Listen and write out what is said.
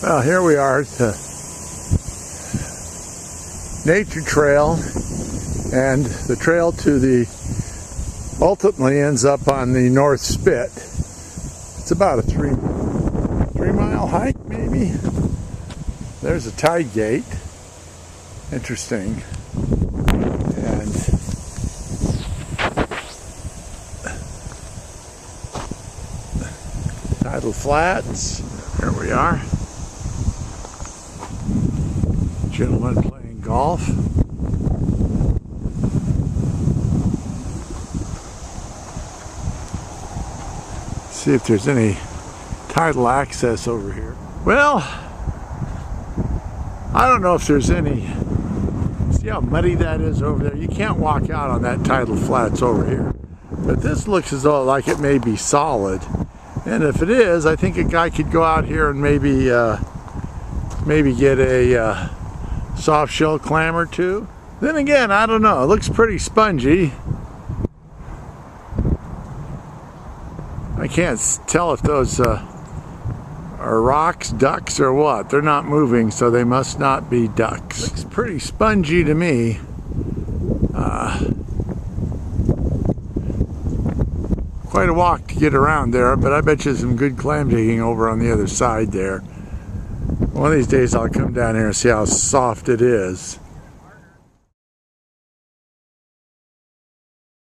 Well, here we are at the nature trail, and the trail to the ultimately ends up on the North Spit. It's about a three mile hike, maybe. There's a tide gate. Interesting. And tidal flats. Here we are. Gentleman playing golf. See if there's any tidal access over here. Well, I don't know if there's any. See how muddy that is over there? You can't walk out on that tidal flats over here. But this looks as though like it may be solid. And if it is, I think a guy could go out here and maybe get a soft shell clam or two. Then again, I don't know. It looks pretty spongy. I can't tell if those are rocks, ducks, or what. They're not moving, so they must not be ducks. Looks pretty spongy to me. Quite a walk to get around there, but I bet you some good clam digging over on the other side there. One of these days I'll come down here and see how soft it is.